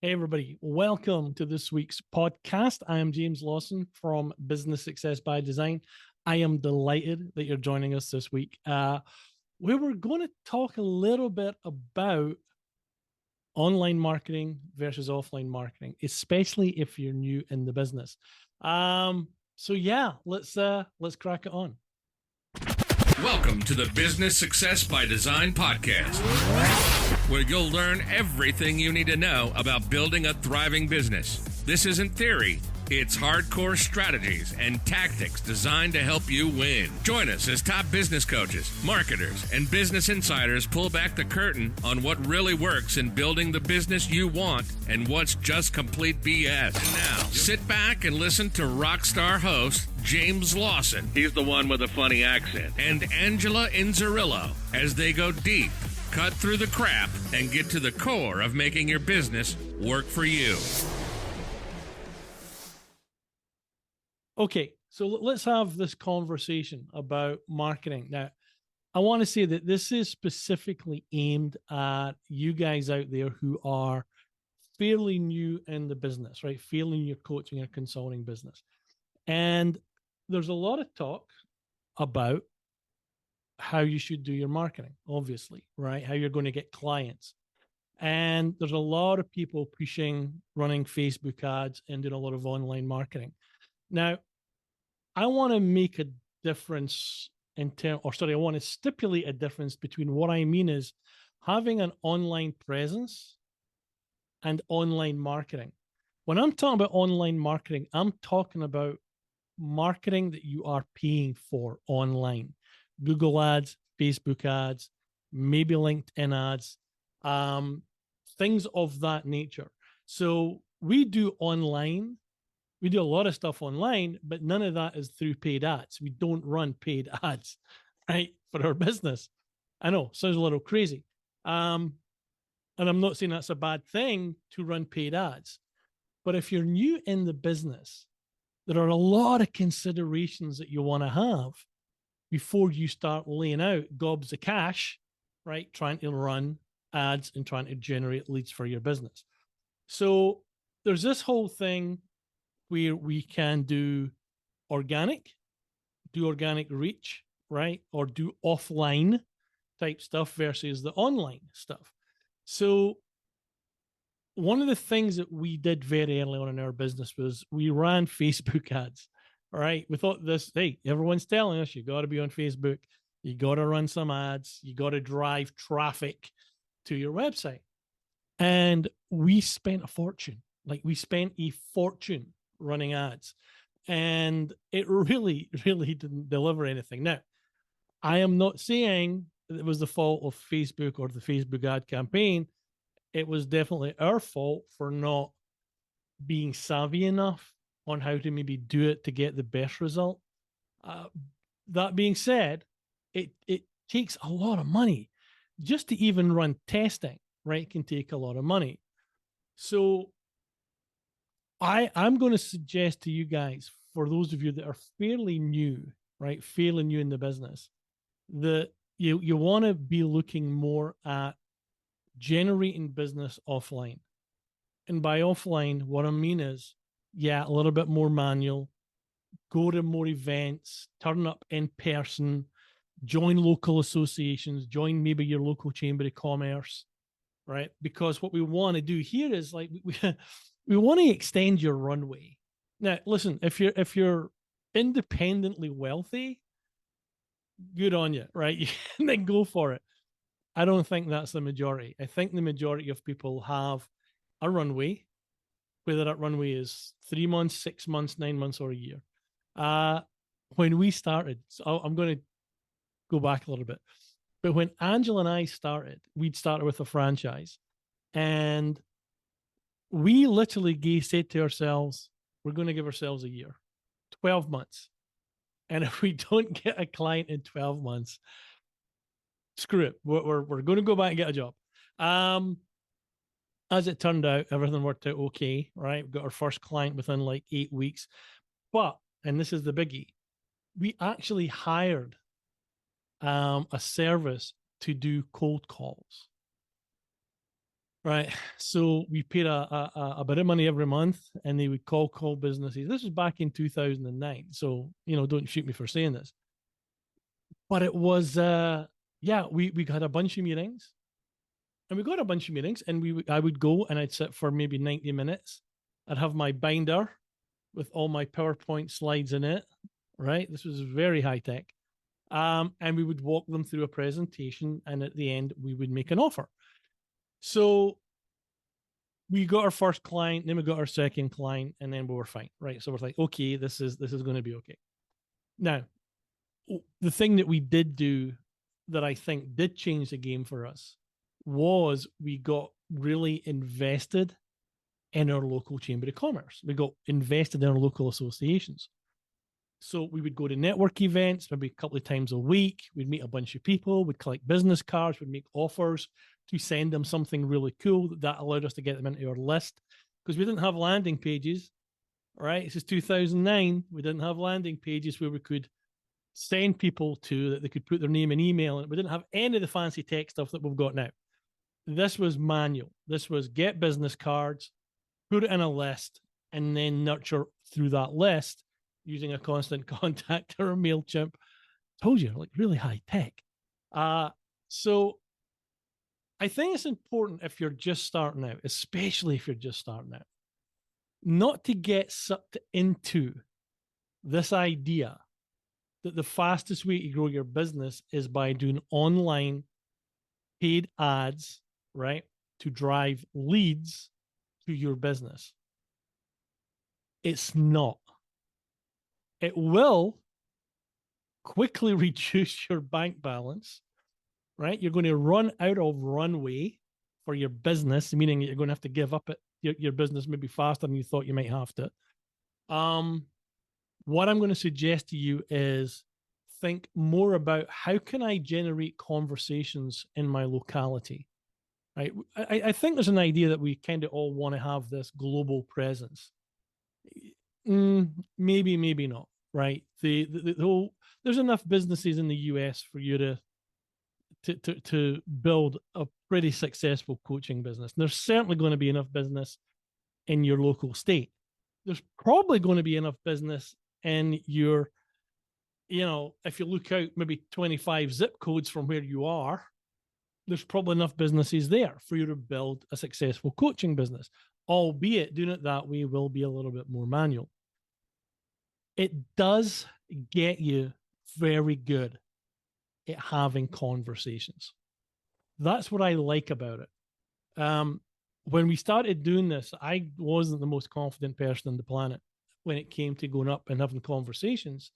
Hey, everybody. Welcome to this week's podcast. I am James Lawson from Business Success by Design. I am delighted that you're joining us this week. Where we're going to talk a little bit about online marketing versus offline marketing, especially if you're new in the business. Let's crack it on. Welcome to the Business Success by Design podcast, where you'll learn everything you need to know about building a thriving business. This isn't theory. It's hardcore strategies and tactics designed to help you win. Join us as top business coaches, marketers, and business insiders pull back the curtain on what really works in building the business you want and what's just complete BS. And now, sit back and listen to rockstar host James Lawson, he's the one with a funny accent, and Angela Inzerillo as they go deep, cut through the crap, and get to the core of making your business work for you. Okay, so let's have this conversation about marketing. Now, I want to say that this is specifically aimed at you guys out there who are fairly new in the business, right? Fairly new coaching or consulting business. And there's a lot of talk about how you should do your marketing, obviously, right? How you're going to get clients. And there's a lot of people pushing running Facebook ads and doing a lot of online marketing. Now, I want to make a difference I want to stipulate a difference between what I mean is having an online presence and online marketing. When I'm talking about online marketing, I'm talking about marketing that you are paying for online. Google ads, Facebook ads, maybe LinkedIn ads, things of that nature. So we do a lot of stuff online, but none of that is through paid ads. We don't run paid ads, right, for our business. I know, sounds a little crazy. And I'm not saying that's a bad thing to run paid ads. But if you're new in the business, there are a lot of considerations that you want to have before you start laying out gobs of cash, right, trying to run ads and trying to generate leads for your business. So there's this whole thing where we can do organic reach, right? Or do offline type stuff versus the online stuff. So one of the things that we did very early on in our business was we ran Facebook ads. All right. We thought hey, everyone's telling us you got to be on Facebook. You got to run some ads. You got to drive traffic to your website. And we spent a fortune. We spent a fortune running ads, and it really, really didn't deliver anything. Now, I am not saying that it was the fault of Facebook or the Facebook ad campaign. It was definitely our fault for not being savvy enough on how to maybe do it to get the best result. That being said, it takes a lot of money just to even run testing, right? It can take a lot of money. So I'm going to suggest to you guys, for those of you that are fairly new, right, fairly new in the business, that you want to be looking more at generating business offline. And by offline, what I mean is, a little bit more manual, go to more events, turn up in person, join local associations, join maybe your local chamber of commerce, right? Because what we want to do here is we want to extend your runway. Now, listen, if you're independently wealthy, good on you, right? Then go for it. I don't think that's the majority. I think the majority of people have a runway, whether that runway is 3 months, 6 months, 9 months, or a year. When we started, so I'm going to go back a little bit, but when Angela and I started, we'd started with a franchise, and we literally said to ourselves, we're going to give ourselves a year, 12 months. And if we don't get a client in 12 months, screw it. We're going to go back and get a job. As it turned out, everything worked out okay, right? We got our first client within 8 weeks. But, and this is the biggie, we actually hired a service to do cold calls. Right. So we paid a bit of money every month, and they would call businesses. This was back in 2009. So, don't shoot me for saying this. But it was, yeah, we had a bunch of meetings, and we got a bunch of meetings, and I would go and I'd sit for maybe 90 minutes. I'd have my binder with all my PowerPoint slides in it. Right. This was very high tech. And we would walk them through a presentation, and at the end, we would make an offer. So we got our first client, then we got our second client, and then we were fine, right? So we're like, okay, this is going to be okay. Now, the thing that we did do that I think did change the game for us was we got really invested in our local chamber of commerce. We got invested in our local associations. So we would go to network events maybe a couple of times a week. We'd meet a bunch of people. We'd collect business cards. We'd make offers to send them something really cool that allowed us to get them into our list, because we didn't have landing pages. Right? This is 2009. We didn't have landing pages where we could send people to that they could put their name and email. And we didn't have any of the fancy tech stuff that we've got now. This was manual. This was get business cards, put it in a list, and then nurture through that list using a constant contact or a MailChimp. Told you, like really high tech. So I think it's important if you're just starting out, especially if you're just starting out, not to get sucked into this idea that the fastest way to grow your business is by doing online paid ads, right, to drive leads to your business. It's not. It will quickly reduce your bank balance, right? You're going to run out of runway for your business, meaning you're going to have to give up your business maybe faster than you thought you might have to. What I'm going to suggest to you is think more about how can I generate conversations in my locality, right? I think there's an idea that we kind of all want to have this global presence. Maybe not, right? The whole, there's enough businesses in the US for you to build a pretty successful coaching business. And there's certainly going to be enough business in your local state. There's probably going to be enough business in your, if you look out maybe 25 zip codes from where you are, there's probably enough businesses there for you to build a successful coaching business, albeit doing it that way will be a little bit more manual. It does get you very good at having conversations. That's what I like about it. When we started doing this, I wasn't the most confident person on the planet when it came to going up and having conversations.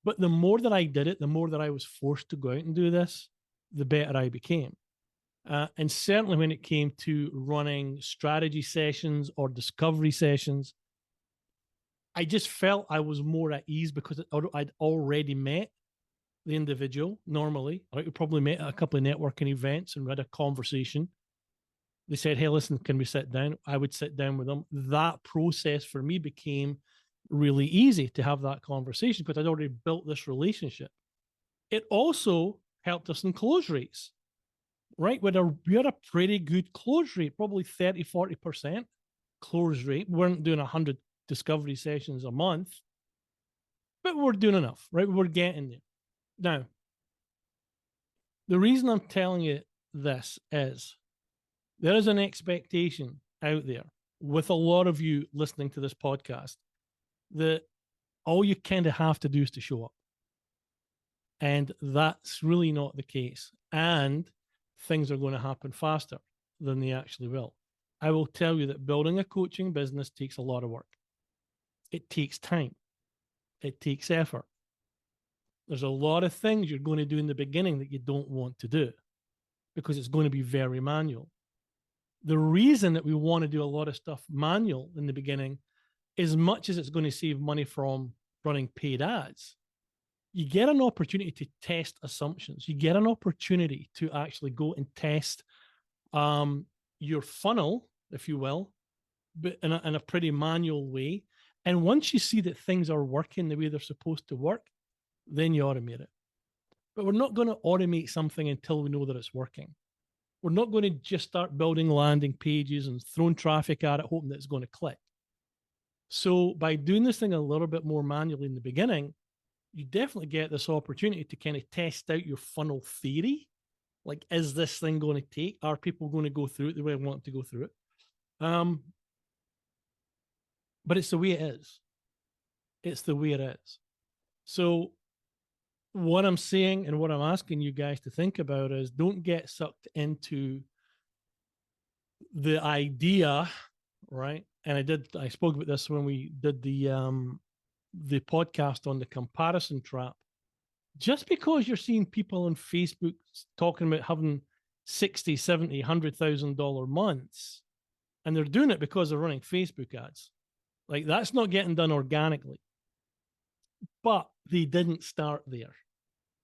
But the more that I did it, the more that I was forced to go out and do this, the better I became. And certainly when it came to running strategy sessions or discovery sessions, I just felt I was more at ease because I'd already met the individual normally. I would probably met at a couple of networking events and we had a conversation. They said, hey, listen, can we sit down? I would sit down with them. That process for me became really easy to have that conversation because I'd already built this relationship. It also helped us in close rates, right? We had a pretty good close rate, probably 30, 40% close rate. We weren't doing 100 discovery sessions a month, but we're doing enough, right? We're getting there. Now, the reason I'm telling you this is there is an expectation out there with a lot of you listening to this podcast that all you kind of have to do is to show up. And that's really not the case. And things are going to happen faster than they actually will. I will tell you that building a coaching business takes a lot of work. It takes time. It takes effort. There's a lot of things you're going to do in the beginning that you don't want to do because it's going to be very manual. The reason that we want to do a lot of stuff manual in the beginning, as much as it's going to save money from running paid ads, you get an opportunity to test assumptions. You get an opportunity to actually go and test your funnel, if you will, but in a pretty manual way. And once you see that things are working the way they're supposed to work, then you automate it. But we're not going to automate something until we know that it's working. We're not going to just start building landing pages and throwing traffic at it, hoping that it's going to click. So by doing this thing a little bit more manually in the beginning, you definitely get this opportunity to kind of test out your funnel theory. Like, is this thing going to take? Are people going to go through it the way I want to go through it? But it's the way it is. It's the way it is. So what I'm saying and what I'm asking you guys to think about is don't get sucked into the idea, right? And I spoke about this when we did the podcast on the comparison trap. Just because you're seeing people on Facebook talking about having 60, 70, $100,000 months, and they're doing it because they're running Facebook ads. Like, that's not getting done organically. But they didn't start there.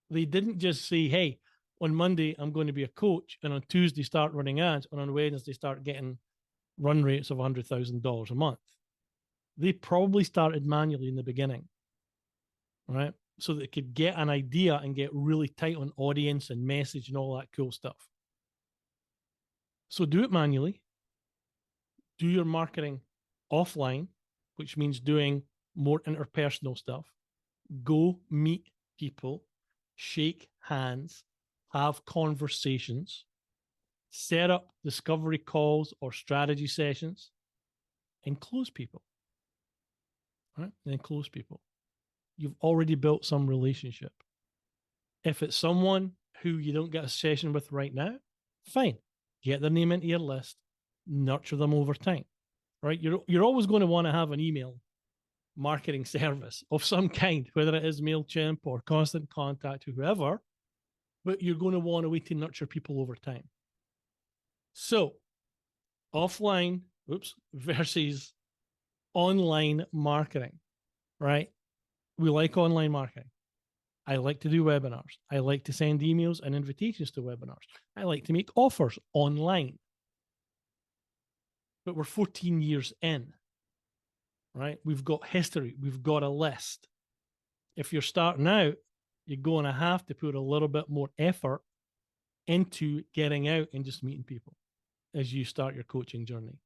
They didn't just say, hey, on Monday, I'm going to be a coach, and on Tuesday, start running ads, and on Wednesday, start getting run rates of $100,000 a month. They probably started manually in the beginning, right? So that they could get an idea and get really tight on audience and message and all that cool stuff. So do it manually. Do your marketing offline, which means doing more interpersonal stuff. Go meet people, shake hands, have conversations, set up discovery calls or strategy sessions, and close people. Right? And then close people. You've already built some relationship. If it's someone who you don't get a session with right now, fine. Get their name into your list, nurture them over time. Right? You're always going to want to have an email marketing service of some kind, whether it is MailChimp or Constant Contact or whoever, but you're going to want a way to nurture people over time. So offline, versus online marketing, right? We like online marketing. I like to do webinars. I like to send emails and invitations to webinars. I like to make offers online. But we're 14 years in, right? We've got history. We've got a list. If you're starting out, you're going to have to put a little bit more effort into getting out and just meeting people as you start your coaching journey.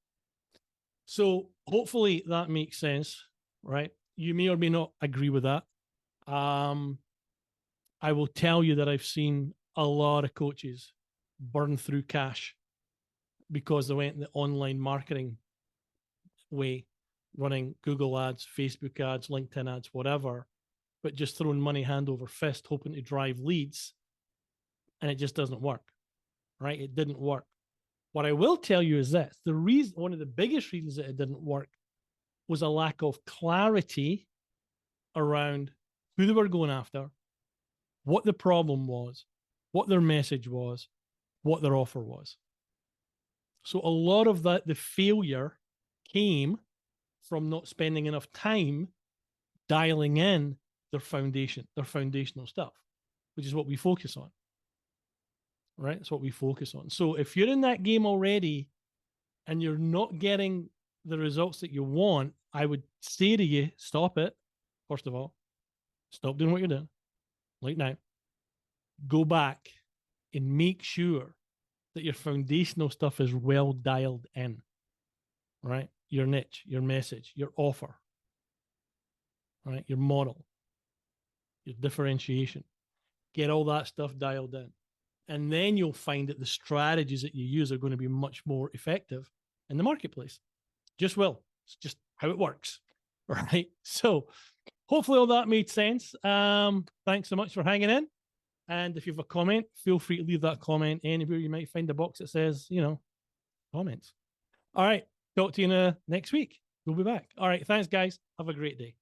So hopefully that makes sense, right? You may or may not agree with that. I will tell you that I've seen a lot of coaches burn through cash because they went the online marketing way, running Google ads, Facebook ads, LinkedIn ads, whatever, but just throwing money hand over fist, hoping to drive leads. And it just doesn't work, right? It didn't work. What I will tell you is this: one of the biggest reasons that it didn't work was a lack of clarity around who they were going after, what the problem was, what their message was, what their offer was. So a lot of that, the failure came from not spending enough time dialing in their foundational stuff, which is what we focus on. Right? That's what we focus on. So if you're in that game already and you're not getting the results that you want, I would say to you, stop it. First of all, stop doing what you're doing. Like now, go back and make sure that your foundational stuff is well dialed in, right? Your niche, your message, your offer, right? Your model, your differentiation. Get all that stuff dialed in. And then you'll find that the strategies that you use are going to be much more effective in the marketplace. Just will. It's just how it works, right? So hopefully all that made sense. Thanks so much for hanging in. And if you have a comment, feel free to leave that comment anywhere. You might find a box that says, comments. All right. Talk to you next week. We'll be back. All right. Thanks, guys. Have a great day.